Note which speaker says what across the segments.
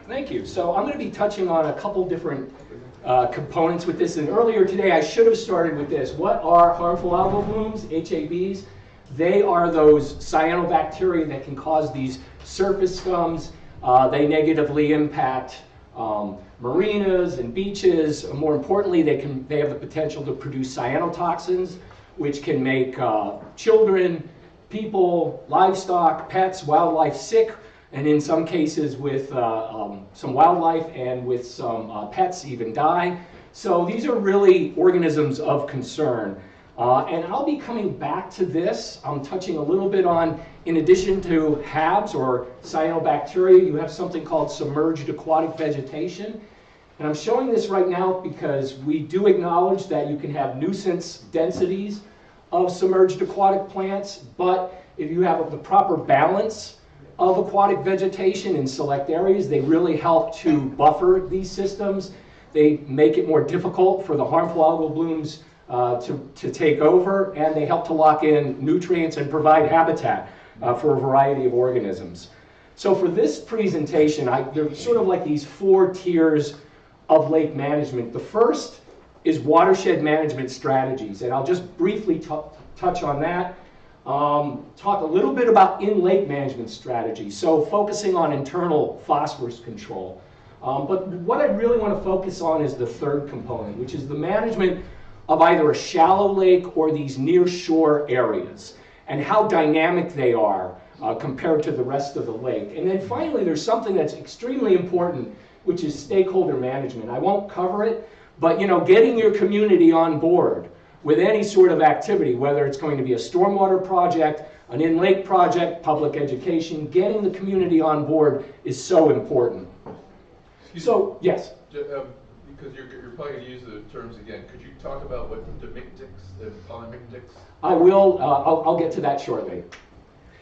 Speaker 1: Thank you. So I'm going to be touching on a couple different components with this. And earlier today, I should have started with this. What are harmful algal blooms, HABs? They are those cyanobacteria that can cause these surface scums. They negatively impact marinas and beaches. More importantly, they have the potential to produce cyanotoxins, which can make children, people, livestock, pets, wildlife sick, and in some cases with some wildlife and with some pets even die. So these are really organisms of concern. And I'll be coming back to this. I'm touching a little bit on, in addition to HABs or cyanobacteria, you have something called submerged aquatic vegetation. And I'm showing this right now because we do acknowledge that you can have nuisance densities of submerged aquatic plants, but if you have the proper balance of aquatic vegetation in select areas, they really help to buffer these systems. They make it more difficult for the harmful algal blooms to take over, and they help to lock in nutrients and provide habitat for a variety of organisms. So for this presentation, there's sort of like these 4 tiers of lake management. The first is watershed management strategies, and I'll just briefly touch on that. Talk a little bit about in-lake management strategies, so focusing on internal phosphorus control. But what I really want to focus on is the third component, which is the management of either a shallow lake or these near-shore areas, and how dynamic they are compared to the rest of the lake. And then finally, there's something that's extremely important, which is stakeholder management. I won't cover it, but getting your community on board with any sort of activity, whether it's going to be a stormwater project, an in-lake project, public education, getting the community on board is so important. So, yes?
Speaker 2: Because you're probably going to use the terms again, could you talk about what demictics and polymictics?
Speaker 1: I will. I'll get to that shortly.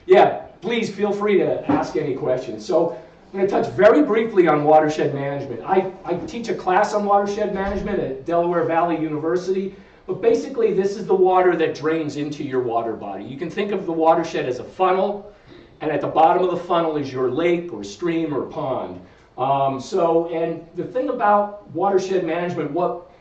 Speaker 1: Yeah, please feel free to ask any questions. So I'm going to touch very briefly on watershed management. I teach a class on watershed management at Delaware Valley University, but basically this is the water that drains into your water body. You can think of the watershed as a funnel, and at the bottom of the funnel is your lake or stream or pond. And the thing about watershed management, what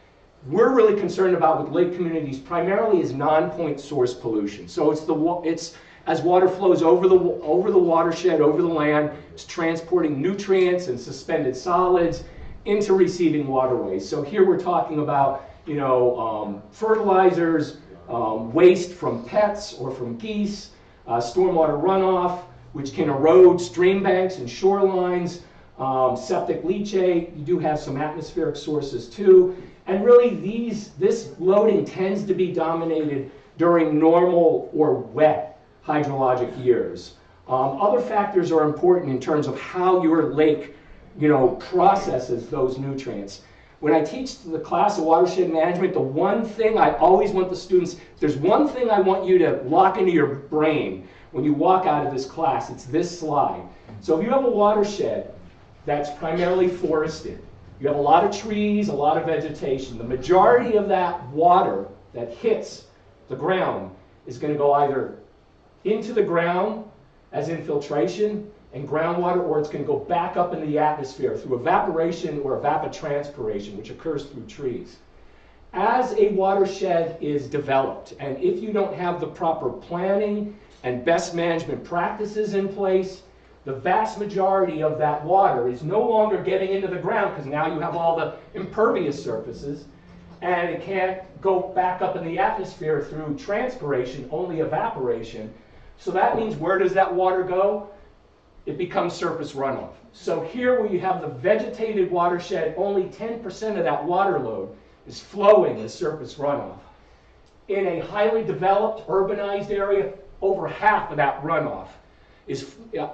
Speaker 1: we're really concerned about with lake communities primarily is non-point source pollution. So it's as water flows over the watershed, over the land, it's transporting nutrients and suspended solids into receiving waterways. So here we're talking about fertilizers, waste from pets or from geese, stormwater runoff, which can erode stream banks and shorelines, septic leachate. You do have some atmospheric sources too. And really this loading tends to be dominated during normal or wet hydrologic years. Other factors are important in terms of how your lake processes those nutrients. When I teach the class of watershed management, the one thing I always want the students, there's one thing I want you to lock into your brain when you walk out of this class, it's this slide. So if you have a watershed that's primarily forested, you have a lot of trees, a lot of vegetation, the majority of that water that hits the ground is going to go either into the ground as infiltration and groundwater, or it's going to go back up in the atmosphere through evaporation or evapotranspiration, which occurs through trees. As a watershed is developed, and if you don't have the proper planning and best management practices in place, the vast majority of that water is no longer getting into the ground because now you have all the impervious surfaces, and it can't go back up in the atmosphere through transpiration, only evaporation. So that means where does that water go? It becomes surface runoff. So here where you have the vegetated watershed, only 10% of that water load is flowing as surface runoff. In a highly developed, urbanized area, over half of that runoff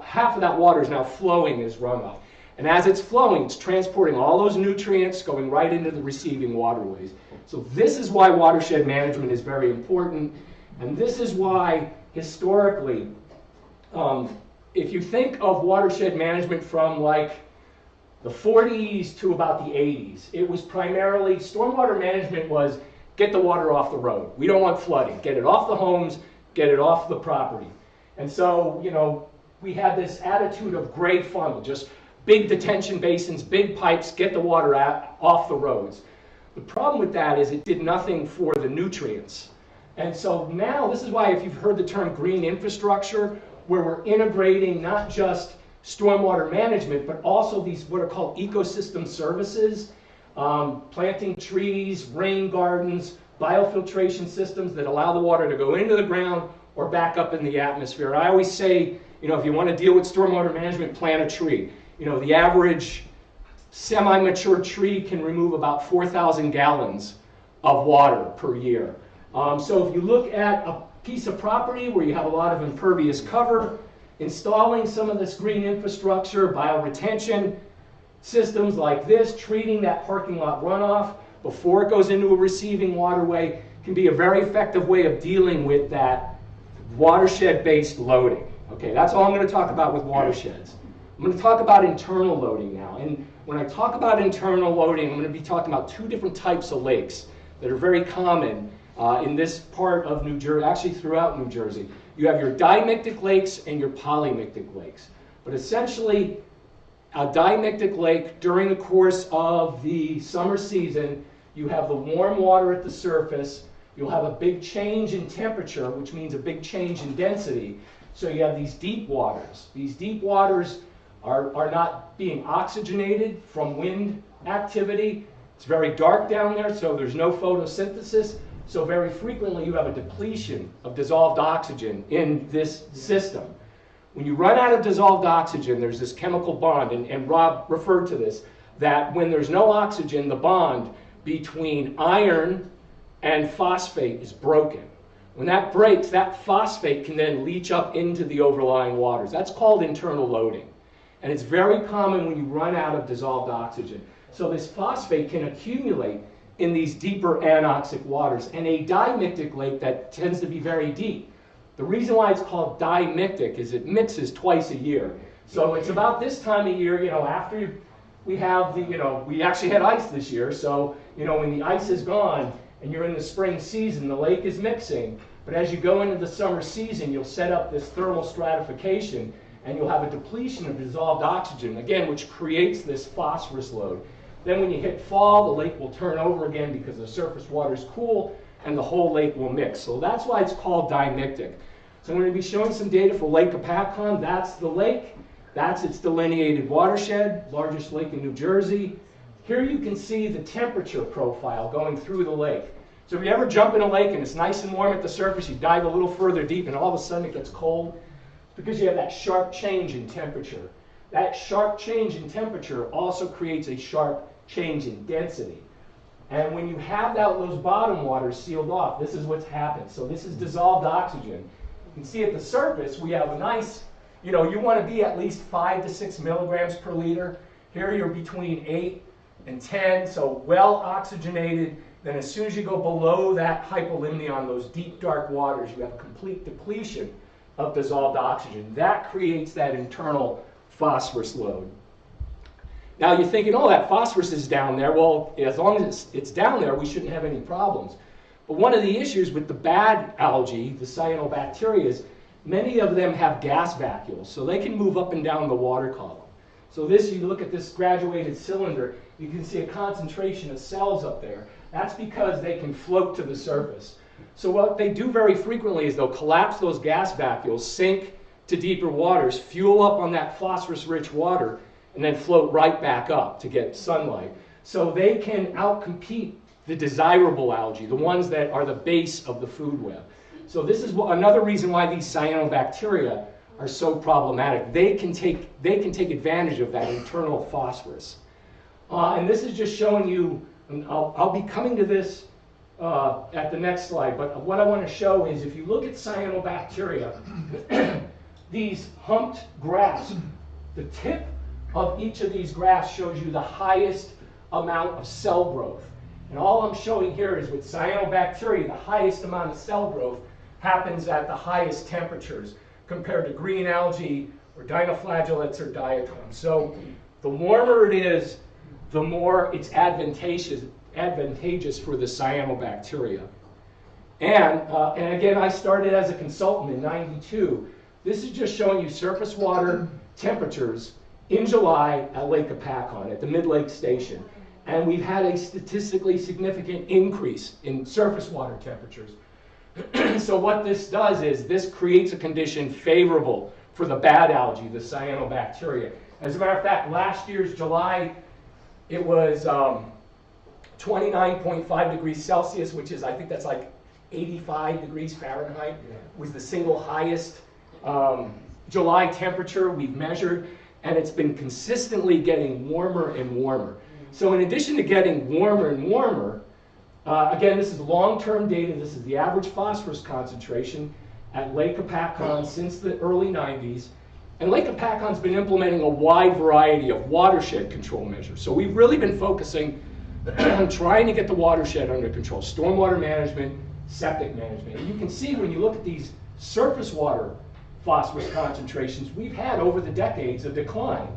Speaker 1: half of that water is now flowing as runoff. And as it's flowing, it's transporting all those nutrients going right into the receiving waterways. So this is why watershed management is very important. And this is why, historically, if you think of watershed management from like the 40s to about the 80s, it was primarily, stormwater management was get the water off the road. We don't want flooding. Get it off the homes, get it off the property. And so, we had this attitude of gray funnel, just big detention basins, big pipes, get the water off the roads. The problem with that is it did nothing for the nutrients. And so now, this is why if you've heard the term green infrastructure, where we're integrating not just stormwater management, but also these what are called ecosystem services, planting trees, rain gardens, biofiltration systems that allow the water to go into the ground or back up in the atmosphere. I always say, if you want to deal with stormwater management, plant a tree. The average semi-mature tree can remove about 4,000 gallons of water per year. So if you look at a piece of property where you have a lot of impervious cover, installing some of this green infrastructure, bioretention systems like this, treating that parking lot runoff before it goes into a receiving waterway can be a very effective way of dealing with that watershed-based loading. Okay, that's all I'm going to talk about with watersheds. I'm going to talk about internal loading now. And when I talk about internal loading, I'm going to be talking about two different types of lakes that are very common in this part of New Jersey, actually throughout New Jersey. You have your dimictic lakes and your polymictic lakes. But essentially, a dimictic lake, during the course of the summer season, you have the warm water at the surface. You'll have a big change in temperature, which means a big change in density. So you have these deep waters. These deep waters are not being oxygenated from wind activity. It's very dark down there, so there's no photosynthesis. So very frequently you have a depletion of dissolved oxygen in this system. When you run out of dissolved oxygen, there's this chemical bond, and Rob referred to this, that when there's no oxygen, the bond between iron and phosphate is broken. When that breaks, that phosphate can then leach up into the overlying waters. That's called internal loading. And it's very common when you run out of dissolved oxygen. So this phosphate can accumulate in these deeper anoxic waters. And a dimictic lake that tends to be very deep, the reason why it's called dimictic is it mixes twice a year. So it's about this time of year, after we have we actually had ice this year, so, when the ice is gone and you're in the spring season, the lake is mixing. But as you go into the summer season, you'll set up this thermal stratification and you'll have a depletion of dissolved oxygen, again, which creates this phosphorus load. Then when you hit fall, the lake will turn over again because the surface water is cool and the whole lake will mix. So that's why it's called dimictic. So I'm going to be showing some data for Lake Apacon. That's the lake. That's its delineated watershed, largest lake in New Jersey. Here you can see the temperature profile going through the lake. So if you ever jump in a lake and it's nice and warm at the surface, you dive a little further deep and all of a sudden it gets cold, it's because you have that sharp change in temperature. That sharp change in temperature also creates a sharp change in density. And when you have those bottom waters sealed off, this is what's happened. So this is dissolved oxygen. You can see at the surface we have a nice, you want to be at least 5 to 6 milligrams per liter. Here you're between 8 and 10, so well oxygenated. Then as soon as you go below that hypolimnion, those deep dark waters, you have a complete depletion of dissolved oxygen. That creates that internal phosphorus load. Now you're thinking, oh, that phosphorus is down there. Well, as long as it's down there, we shouldn't have any problems. But one of the issues with the bad algae, the cyanobacteria, is many of them have gas vacuoles, so they can move up and down the water column. So you look at this graduated cylinder, you can see a concentration of cells up there. That's because they can float to the surface. So what they do very frequently is they'll collapse those gas vacuoles, sink to deeper waters, fuel up on that phosphorus-rich water, and then float right back up to get sunlight. So they can outcompete the desirable algae, the ones that are the base of the food web. So this is another reason why these cyanobacteria are so problematic. They can take advantage of that internal phosphorus. And this is just showing you, and I'll be coming to this at the next slide, but what I want to show is if you look at cyanobacteria, these humped graphs, the tip of each of these graphs shows you the highest amount of cell growth. And all I'm showing here is with cyanobacteria, the highest amount of cell growth happens at the highest temperatures compared to green algae or dinoflagellates or diatoms. So the warmer it is, the more it's advantageous for the cyanobacteria. And again, I started as a consultant in '92. This is just showing you surface water temperatures in July at Lake Apacon at the Mid-Lake Station. And we've had a statistically significant increase in surface water temperatures. So what this does is this creates a condition favorable for the bad algae, the cyanobacteria. As a matter of fact, last year's July, it was 29.5 degrees Celsius, which is, I think that's like 85 degrees Fahrenheit, was the single highest July temperature we've measured, and it's been consistently getting warmer and warmer. So in addition to getting warmer and warmer, again, this is long-term data. This is the average phosphorus concentration at Lake Apacon since the early 90s. And Lake Apacon's been implementing a wide variety of watershed control measures. So we've really been focusing on trying to get the watershed under control, stormwater management, septic management. And you can see when you look at these surface water phosphorus concentrations, we've had over the decades a decline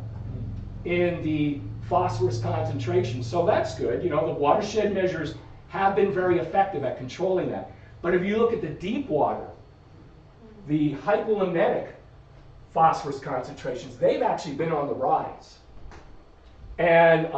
Speaker 1: in the phosphorus concentration. So that's good. You know, the watershed measures have been very effective at controlling that. But if you look at the deep water, the hypolemetic phosphorus concentrations, they've actually been on the rise. And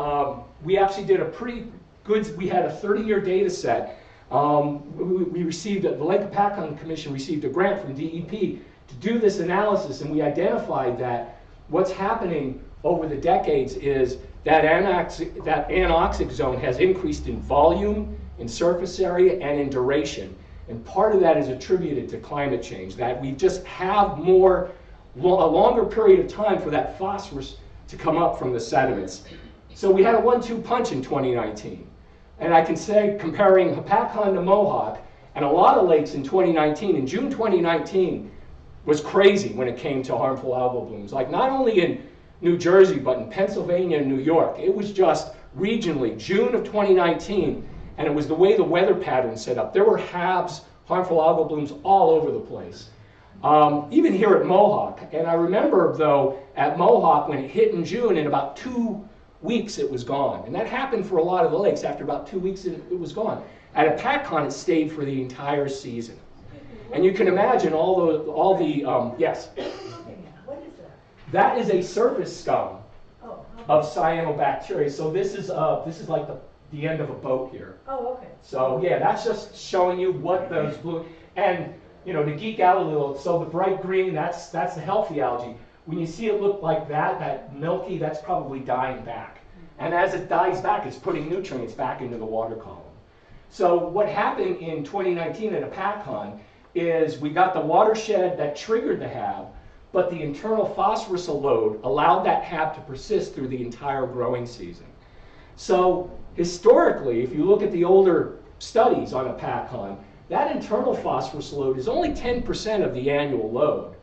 Speaker 1: we actually did a pretty good, we had a 30-year data set. We received, the Lake Apacon Commission received a grant from DEP to do this analysis, and we identified that what's happening over the decades is that anoxic zone has increased in volume, in surface area, and in duration. And part of that is attributed to climate change, that we just have a longer period of time for that phosphorus to come up from the sediments. So we had a 1-2 punch in 2019. And I can say, comparing Apacon to Mohawk, and a lot of lakes in 2019, in June 2019, was crazy when it came to harmful algal blooms. Like not only in New Jersey, but in Pennsylvania and New York. It was just regionally, June of 2019, and it was the way the weather pattern set up. There were HABs, harmful algal blooms, all over the place. Even here at Mohawk. And I remember, though, at Mohawk, when it hit in June, in about 2 weeks it was gone. And that happened for a lot of the lakes. After about 2 weeks, it was gone. At Apacon, it stayed for the entire season. And you can imagine all the yes?
Speaker 3: What is that?
Speaker 1: That is a surface scum of cyanobacteria. So this is like the end of a boat here.
Speaker 3: Oh, okay.
Speaker 1: So yeah, that's just showing you what those blue, and you know, to geek out a little, so the bright green, that's the healthy algae. When you see it look like that milky, that's probably dying back. And as it dies back, it's putting nutrients back into the water column. So what happened in 2019 at Apacon is we got the watershed that triggered the HAB, but the internal phosphorus load allowed that HAB to persist through the entire growing season. So historically, if you look at the older studies on Apacon, that internal phosphorus load is only 10% of the annual load.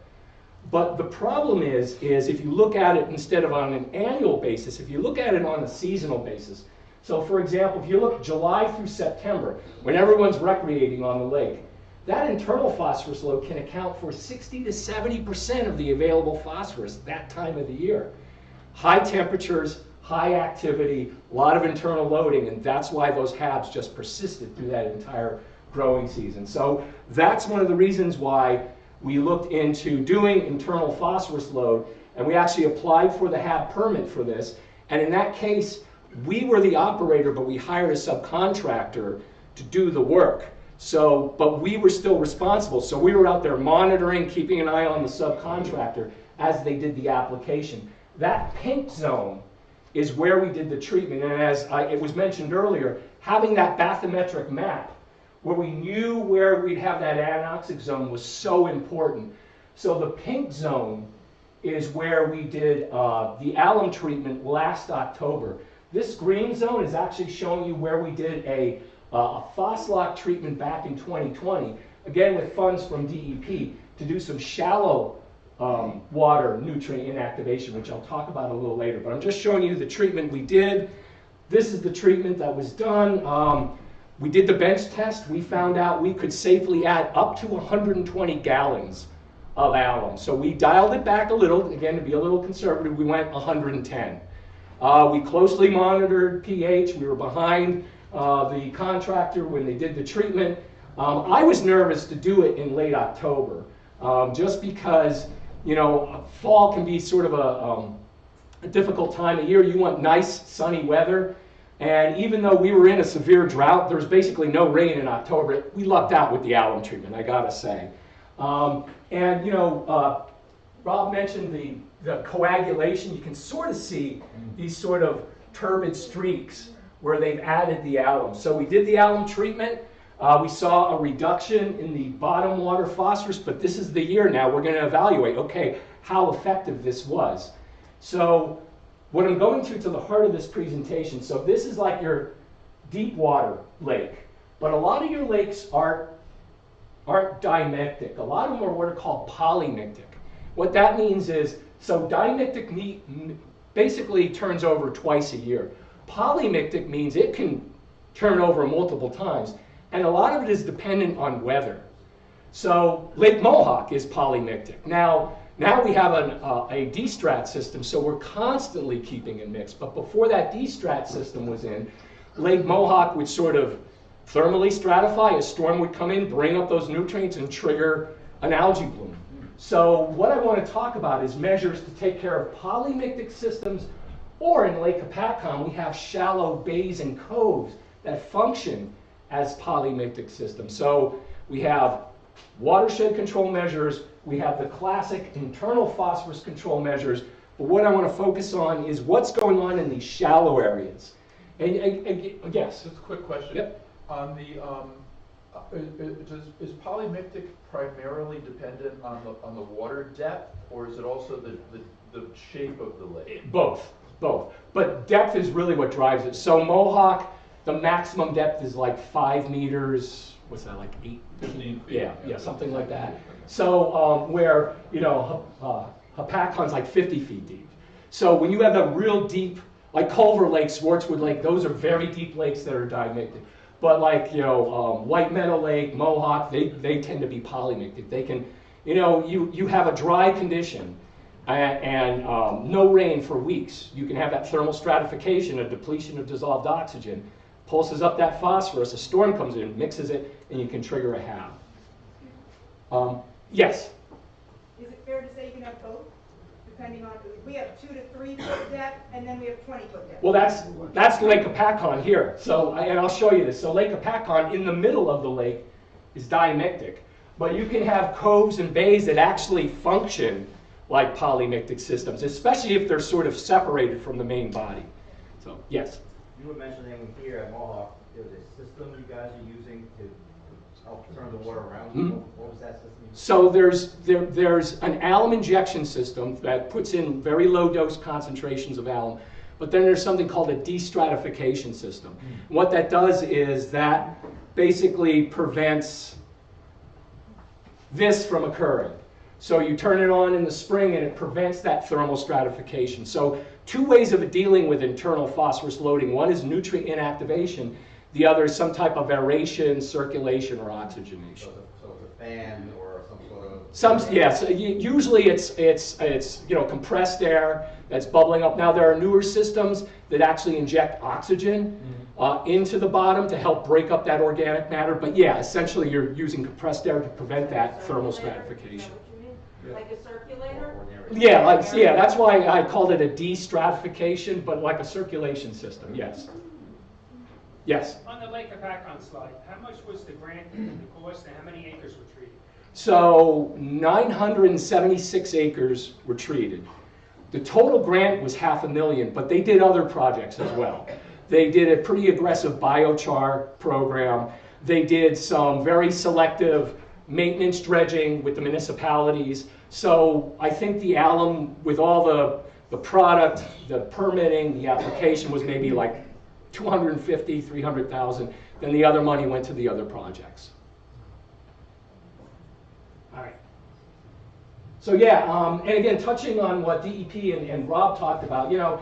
Speaker 1: But the problem is if you look at it instead of on an annual basis, if you look at it on a seasonal basis. So for example, if you look July through September, when everyone's recreating on the lake, that internal phosphorus load can account for 60 to 70% of the available phosphorus that time of the year. High temperatures, high activity, a lot of internal loading, and that's why those HABs just persisted through that entire growing season. So that's one of the reasons why we looked into doing internal phosphorus load, and we actually applied for the HAB permit for this. And in that case, we were the operator, but we hired a subcontractor to do the work. So, but we were still responsible. So we were out there monitoring, keeping an eye on the subcontractor as they did the application. That pink zone is where we did the treatment. And as it was mentioned earlier, having that bathymetric map where we knew where we'd have that anoxic zone was so important. So the pink zone is where we did the alum treatment last October. This green zone is actually showing you where we did a phoslock treatment back in 2020, again with funds from DEP, to do some shallow water nutrient inactivation, which I'll talk about a little later. But I'm just showing you the treatment we did. This is the treatment that was done. We did the bench test. We found out we could safely add up to 120 gallons of alum. So we dialed it back a little, again, to be a little conservative. We went 110. We closely monitored pH. We were behind the contractor when they did the treatment. I was nervous to do it in late October, just because, you know, fall can be sort of a difficult time of year. You want nice, sunny weather. And even though we were in a severe drought, there was basically no rain in October. We lucked out with the alum treatment, I gotta say. And you know, Rob mentioned the coagulation. You can sort of see these sort of turbid streaks where they've added the alum. So we did the alum treatment. We saw a reduction in the bottom water phosphorus, but this is the year now we're going to evaluate, okay, how effective this was. So what I'm going to the heart of this presentation, so this is like your deep water lake, but a lot of your lakes aren't dimictic. A lot of them are what are called polymictic. What that means is, so dimictic basically turns over twice a year. Polymictic means it can turn over multiple times, and a lot of it is dependent on weather. So Lake Mohawk is polymictic. Now we have a D-strat system, so we're constantly keeping it mixed. But before that D-strat system was in, Lake Mohawk would sort of thermally stratify. A storm would come in, bring up those nutrients, and trigger an algae bloom. So what I want to talk about is measures to take care of polymictic systems, or in Lake Hopatcong, we have shallow bays and coves that function as polymictic systems. So we have watershed control measures, we have the classic internal phosphorus control measures, but what I want to focus on is what's going on in these shallow areas. And yes?
Speaker 2: Just a quick question.
Speaker 1: Yep.
Speaker 2: On the, is polymictic primarily dependent on the water depth, or is it also the shape of the lake?
Speaker 1: Both. But depth is really what drives it. So Mohawk, the maximum depth is like 5 meters, what's that, like 15 feet? Yeah, something like that. So where, you know, Hopatcong's like 50 feet deep. So when you have a real deep, like Culver Lake, Swartzwood Lake, those are very deep lakes that are dimictic. But like, you know, White Meadow Lake, Mohawk, they tend to be polymictic. They can, you know, you have a dry condition and no rain for weeks. You can have that thermal stratification, a depletion of dissolved oxygen, pulses up that phosphorus, a storm comes in, mixes it, and you can trigger a HAB. Yes?
Speaker 3: Is it fair to say you can have both? Depending on, we have 2 to 3 foot depth, and then we have 20 foot depth.
Speaker 1: Well, that's Lake Hopatcong here. So, and I'll show you this. So Lake Hopatcong, in the middle of the lake, is dimictic. But you can have coves and bays that actually function like polymictic systems, especially if they're sort of separated from the main body. So, yes?
Speaker 4: You were mentioning here at Mohawk, there's a system you guys are using to help turn the water around.
Speaker 1: Mm-hmm.
Speaker 4: What was that system?
Speaker 1: So there's an alum injection system that puts in very low dose concentrations of alum, but then there's something called a destratification system. Mm-hmm. What that does is that basically prevents this from occurring. So you turn it on in the spring and it prevents that thermal stratification. So 2 ways of dealing with internal phosphorus loading. One is nutrient inactivation. The other is some type of aeration, circulation, or oxygenation.
Speaker 4: So it's a fan or some sort of...
Speaker 1: Yes, usually it's you know, compressed air that's bubbling up. Now there are newer systems that actually inject oxygen into the bottom to help break up that organic matter. But yeah, essentially you're using compressed air to prevent that thermal stratification.
Speaker 5: Like a circulator?
Speaker 1: Yeah, that's why I called it a destratification, but like a circulation system, yes. Yes?
Speaker 6: On the Lake Hopatcong slide, how much was the grant, the cost, and how many acres were treated?
Speaker 1: So 976 acres were treated. The total grant was $500,000, but they did other projects as well. They did a pretty aggressive biochar program. They did some very selective maintenance dredging with the municipalities. So I think the alum, with all the product, the permitting, the application was maybe like 250, 300,000. Then the other money went to the other projects. All right. So yeah, and again, touching on what DEP and Rob talked about, you know,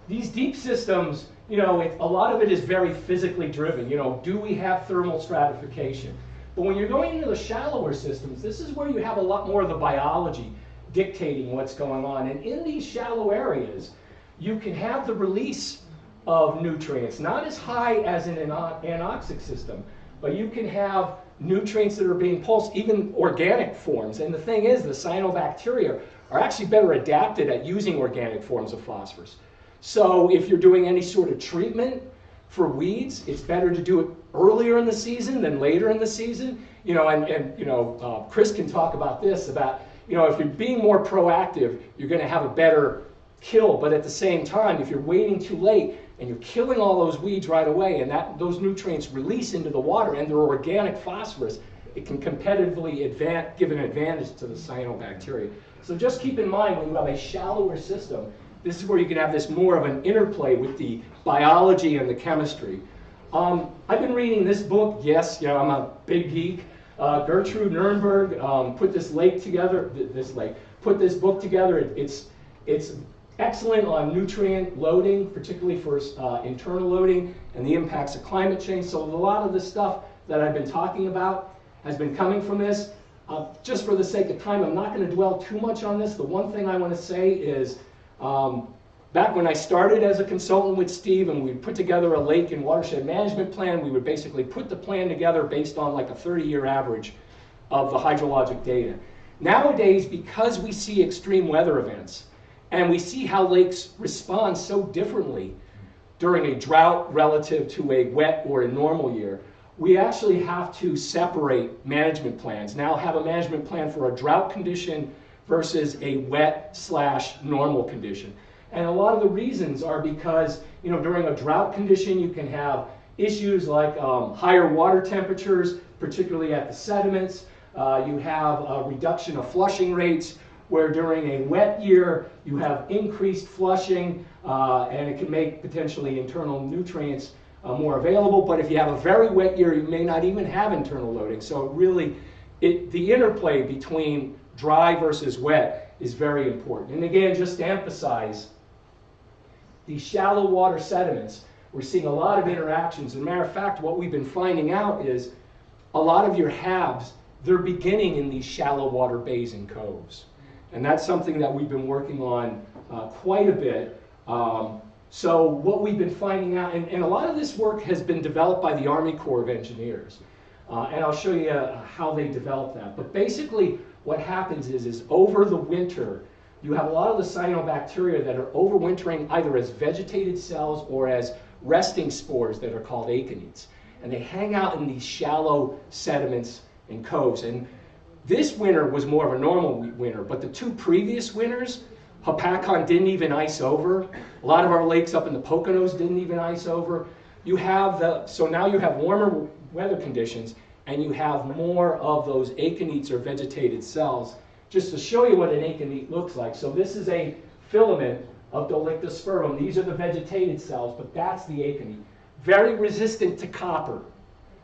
Speaker 1: these deep systems, you know, a lot of it is very physically driven. You know, do we have thermal stratification? But when you're going into the shallower systems, this is where you have a lot more of the biology dictating what's going on. And in these shallow areas, you can have the release of nutrients, not as high as in an anoxic system, but you can have nutrients that are being pulsed, even organic forms. And the thing is, the cyanobacteria are actually better adapted at using organic forms of phosphorus. So if you're doing any sort of treatment for weeds, it's better to do it earlier in the season than later in the season. Chris can talk about this, about, if you're being more proactive, you're going to have a better kill. But at the same time, if you're waiting too late and you're killing all those weeds right away, and those nutrients release into the water and they're organic phosphorus, it can competitively give an advantage to the cyanobacteria. So just keep in mind, when you have a shallower system, this is where you can have this more of an interplay with the biology and the chemistry. I've been reading this book. Yes, I'm a big geek. Gertrude Nurnberg put this book together. It's excellent on nutrient loading, particularly for internal loading and the impacts of climate change. So a lot of the stuff that I've been talking about has been coming from this. Just for the sake of time, I'm not going to dwell too much on this. The one thing I want to say is, back when I started as a consultant with Steve and we put together a lake and watershed management plan, we would basically put the plan together based on like a 30-year average of the hydrologic data. Nowadays, because we see extreme weather events and we see how lakes respond so differently during a drought relative to a wet or a normal year, we actually have to separate management plans. Now have a management plan for a drought condition versus a wet/normal condition. And a lot of the reasons are because, during a drought condition, you can have issues like higher water temperatures, particularly at the sediments. You have a reduction of flushing rates, where during a wet year, you have increased flushing, and it can make potentially internal nutrients more available. But if you have a very wet year, you may not even have internal loading. So the interplay between dry versus wet is very important. And again, just to emphasize, these shallow water sediments, we're seeing a lot of interactions. As a matter of fact, what we've been finding out is a lot of your HABs, they're beginning in these shallow water bays and coves. And that's something that we've been working on quite a bit. So what we've been finding out, and a lot of this work has been developed by the Army Corps of Engineers. And I'll show you how they developed that. But basically, what happens is over the winter, you have a lot of the cyanobacteria that are overwintering either as vegetated cells or as resting spores that are called aconites. And they hang out in these shallow sediments and coves. And this winter was more of a normal winter, but the two previous winters, Hopatcong didn't even ice over. A lot of our lakes up in the Poconos didn't even ice over. So now you have warmer weather conditions, and you have more of those aconites or vegetated cells. Just to show you what an aconite looks like. So this is a filament of Dolictospermum. These are the vegetated cells, but that's the aconite. Very resistant to copper.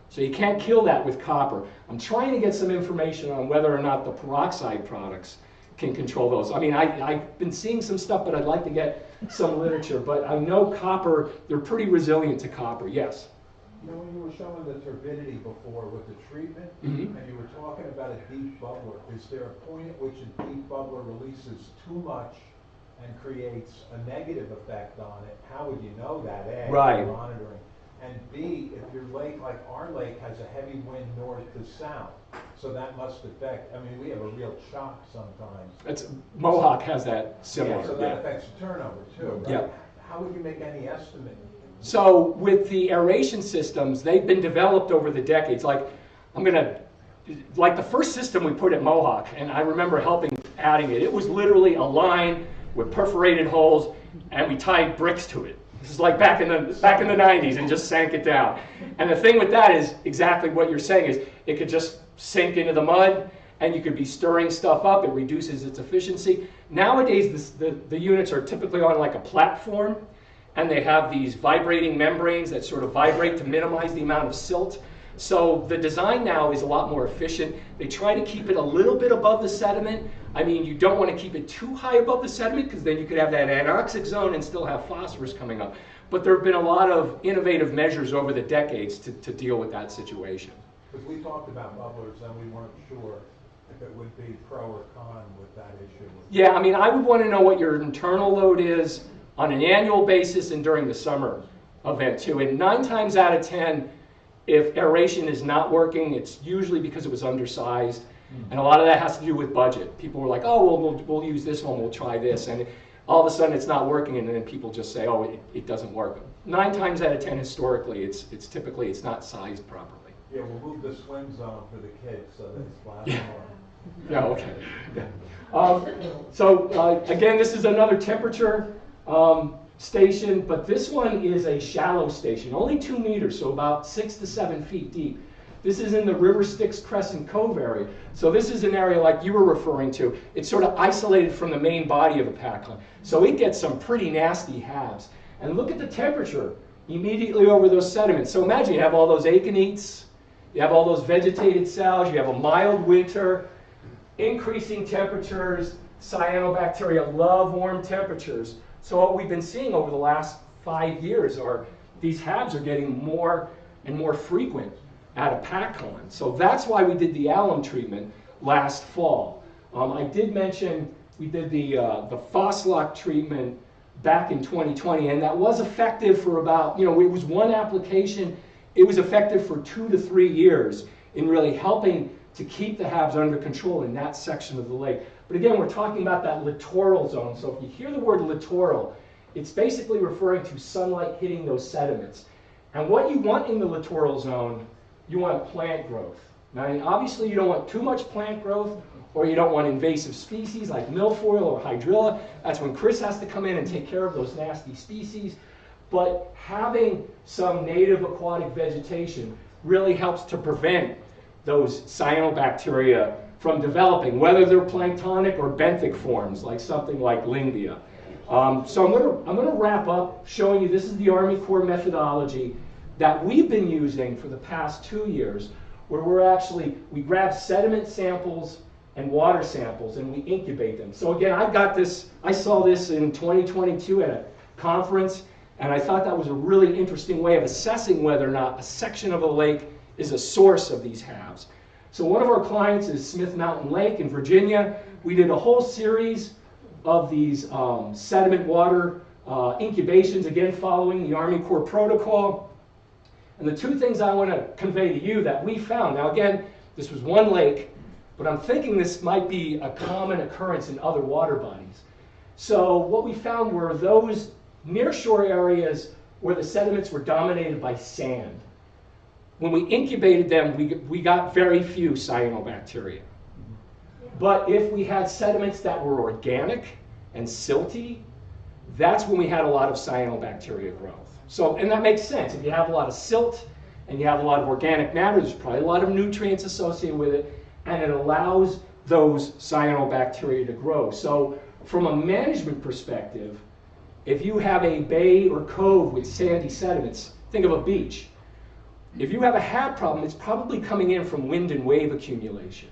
Speaker 1: So you can't kill that with copper. I'm trying to get some information on whether or not the peroxide products can control those. I mean, I've been seeing some stuff, but I'd like to get some literature. But I know copper, they're pretty resilient to copper, yes.
Speaker 7: When you were showing the turbidity before with the treatment, and you were talking about a deep bubbler, is there a point at which a deep bubbler releases too much and creates a negative effect on it? How would you know that, A,
Speaker 1: right,
Speaker 7: monitoring? And B, if your lake, like our lake, has a heavy wind north to south, so that must affect, I mean, we have a real shock sometimes.
Speaker 1: Mohawk has that similar.
Speaker 7: Yeah, so that affects the turnover too, right?
Speaker 1: Yeah.
Speaker 7: How would you make any estimate?
Speaker 1: So with the aeration systems, they've been developed over the decades. Like the first system we put at Mohawk, and I remember adding it. It was literally a line with perforated holes, and we tied bricks to it. This is like back in the 90s, and just sank it down. And the thing with that is exactly what you're saying is it could just sink into the mud, and you could be stirring stuff up. It reduces its efficiency. Nowadays, the units are typically on like a platform, and they have these vibrating membranes that sort of vibrate to minimize the amount of silt. So the design now is a lot more efficient. They try to keep it a little bit above the sediment. I mean, you don't want to keep it too high above the sediment because then you could have that anoxic zone and still have phosphorus coming up. But there have been a lot of innovative measures over the decades to deal with that situation.
Speaker 7: Because we talked about bubblers and we weren't sure if it would be pro or con with that issue.
Speaker 1: Yeah, I mean, I would want to know what your internal load is on an annual basis and during the summer event too. And 9 times out of 10, if aeration is not working, it's usually because it was undersized. And a lot of that has to do with budget. People were like, oh, well, we'll use this one, we'll try this. And all of a sudden it's not working, and then people just say, oh, it doesn't work. 9 times out of 10 historically, it's typically it's not sized properly.
Speaker 7: Yeah, we'll move the swing zone for the kids so that it's flat.
Speaker 1: Yeah, okay. Yeah. Again, this is another temperature station, but this one is a shallow station, only 2 meters, so about 6 to 7 feet deep. This is in the River Styx Crescent Cove area. So this is an area like you were referring to. It's sort of isolated from the main body of the packline. So it gets some pretty nasty HABs. And look at the temperature immediately over those sediments. So imagine you have all those aconites, you have all those vegetated cells, you have a mild winter, increasing temperatures. Cyanobacteria love warm temperatures. So what we've been seeing over the last 5 years are these HABs are getting more and more frequent at a packline. So that's why we did the alum treatment last fall. I did mention we did the Phoslock treatment back in 2020, and that was effective for about, it was one application. It was effective for 2 to 3 years in really helping to keep the HABs under control in that section of the lake. But again, we're talking about that littoral zone. So if you hear the word littoral, it's basically referring to sunlight hitting those sediments. And what you want in the littoral zone, you want plant growth. Now, obviously, you don't want too much plant growth, or you don't want invasive species like milfoil or hydrilla. That's when Chris has to come in and take care of those nasty species. But having some native aquatic vegetation really helps to prevent those cyanobacteria from developing, whether they're planktonic or benthic forms, like something like Lingvia. So I'm gonna wrap up showing you this is the Army Corps methodology that we've been using for the past 2 years, where we grab sediment samples and water samples and we incubate them. So again, I saw this in 2022 at a conference, and I thought that was a really interesting way of assessing whether or not a section of a lake is a source of these HABs. So one of our clients is Smith Mountain Lake in Virginia. We did a whole series of these sediment water incubations, again following the Army Corps protocol. And the 2 things I want to convey to you that we found, now again, this was one lake, but I'm thinking this might be a common occurrence in other water bodies. So what we found were those nearshore areas where the sediments were dominated by sand. When we incubated them, we got very few cyanobacteria. But if we had sediments that were organic and silty, that's when we had a lot of cyanobacteria growth. So, and that makes sense. If you have a lot of silt and you have a lot of organic matter, there's probably a lot of nutrients associated with it, and it allows those cyanobacteria to grow. So from a management perspective, if you have a bay or cove with sandy sediments, think of a beach. If you have a HAB problem, it's probably coming in from wind and wave accumulation.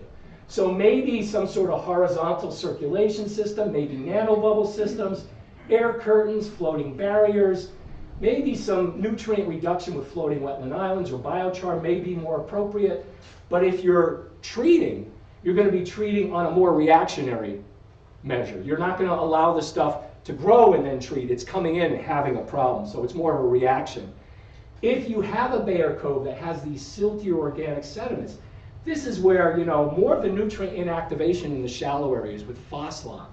Speaker 1: So maybe some sort of horizontal circulation system, maybe nanobubble systems, air curtains, floating barriers, maybe some nutrient reduction with floating wetland islands or biochar may be more appropriate. But if you're treating, you're going to be treating on a more reactionary measure. You're not going to allow the stuff to grow and then treat. It's coming in and having a problem, so it's more of a reaction. If you have a bay or cove that has these silty organic sediments, this is where more of the nutrient inactivation in the shallow areas with Phoslock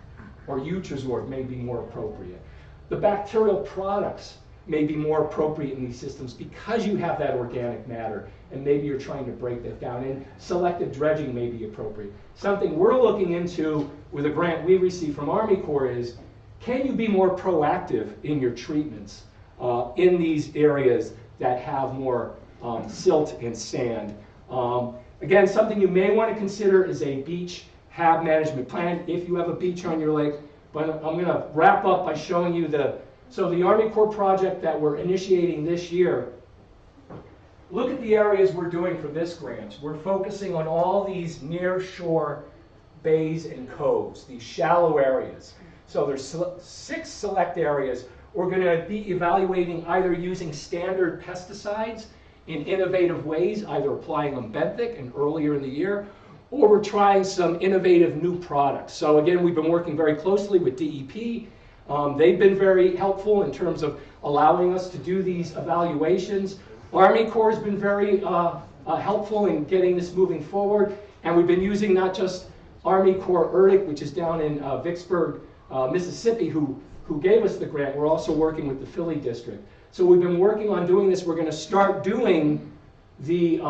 Speaker 1: or Utrazorb may be more appropriate. The bacterial products may be more appropriate in these systems because you have that organic matter, and maybe you're trying to break that down. And selective dredging may be appropriate. Something we're looking into with a grant we received from Army Corps is, can you be more proactive in your treatments in these areas that have more silt and sand? Again, something you may want to consider is a beach HAB management plan if you have a beach on your lake. But I'm going to wrap up by showing you the Army Corps project that we're initiating this year. Look at the areas we're doing for this grant. We're focusing on all these near shore bays and coves, these shallow areas. So there's 6 select areas. We're going to be evaluating either using standard pesticides in innovative ways, either applying them benthic and earlier in the year, or we're trying some innovative new products. So again, we've been working very closely with DEP. They've been very helpful in terms of allowing us to do these evaluations. Army Corps has been very helpful in getting this moving forward. And we've been using not just Army Corps ERDIC, which is down in Vicksburg, Mississippi, who gave us the grant. We're also working with the Philly district. So we've been working on doing this. We're going to start doing the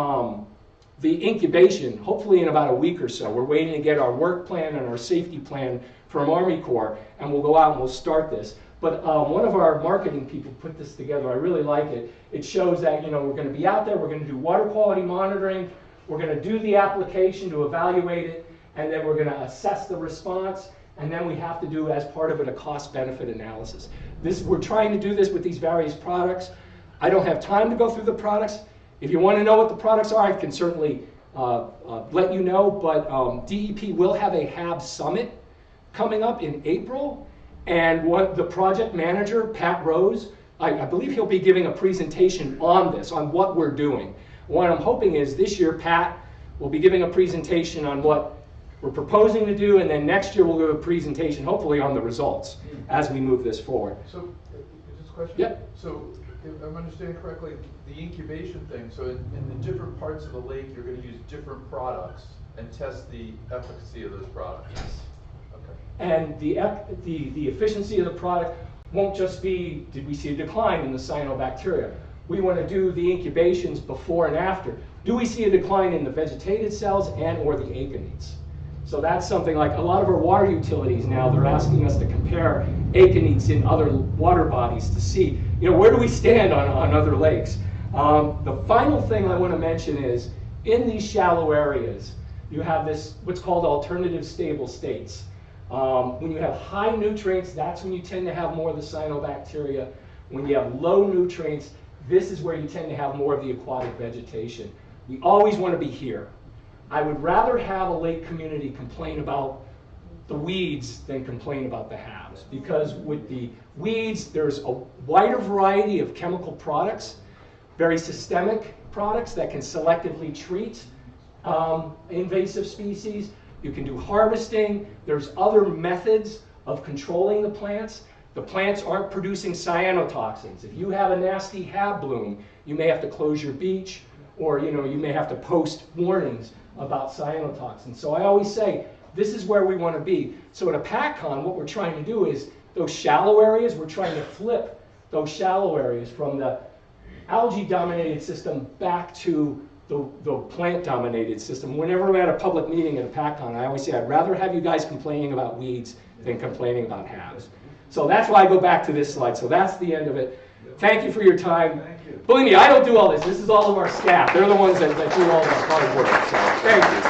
Speaker 1: incubation, hopefully in about a week or so. We're waiting to get our work plan and our safety plan from Army Corps, and we'll go out and we'll start this. But one of our marketing people put this together. I really like it. It shows that, you know, we're going to be out there, we're going to do water quality monitoring, we're going to do the application to evaluate it, and then we're going to assess the response, and then we have to do, as part of it, a cost-benefit analysis. We're trying to do this with these various products. I don't have time to go through the products. If you want to know what the products are, I can certainly let you know, but DEP will have a HAB summit coming up in April, and the project manager, Pat Rose, I believe he'll be giving a presentation on this, on what we're doing. What I'm hoping is this year, Pat will be giving a presentation on what we're proposing to do, and then next year we'll give a presentation, hopefully, on the results as we move this forward.
Speaker 2: So, just a question?
Speaker 1: Yep.
Speaker 2: So, if I'm understanding correctly, the incubation thing, so in the different parts of the lake, you're going to use different products and test the efficacy of those products?
Speaker 1: Yes.
Speaker 2: Okay.
Speaker 1: And the efficiency of the product won't just be, did we see a decline in the cyanobacteria? We want to do the incubations before and after. Do we see a decline in the vegetated cells and or the aconites? So that's something like a lot of our water utilities now, they're asking us to compare aconites in other water bodies to see, you know, where do we stand on other lakes? The final thing I want to mention is, in these shallow areas, you have this, what's called alternative stable states. When you have high nutrients, that's when you tend to have more of the cyanobacteria. When you have low nutrients, this is where you tend to have more of the aquatic vegetation. We always want to be here. I would rather have a lake community complain about the weeds than complain about the HABs, because with the weeds, there's a wider variety of chemical products, very systemic products that can selectively treat invasive species. You can do harvesting. There's other methods of controlling the plants. The plants aren't producing cyanotoxins. If you have a nasty HAB bloom, you may have to close your beach, or you may have to post warnings about cyanotoxins. So I always say, this is where we want to be. So at a PACCON, what we're trying to do is, those shallow areas, we're trying to flip those shallow areas from the algae-dominated system back to the plant-dominated system. Whenever I'm at a public meeting at a PACCON, I always say, I'd rather have you guys complaining about weeds than complaining about HABs. So that's why I go back to this slide. So that's the end of it. Thank you for your time.
Speaker 7: Thank you.
Speaker 1: Believe me, I don't do all this. This is all of our staff. They're the ones that do all the hard work. So thank you.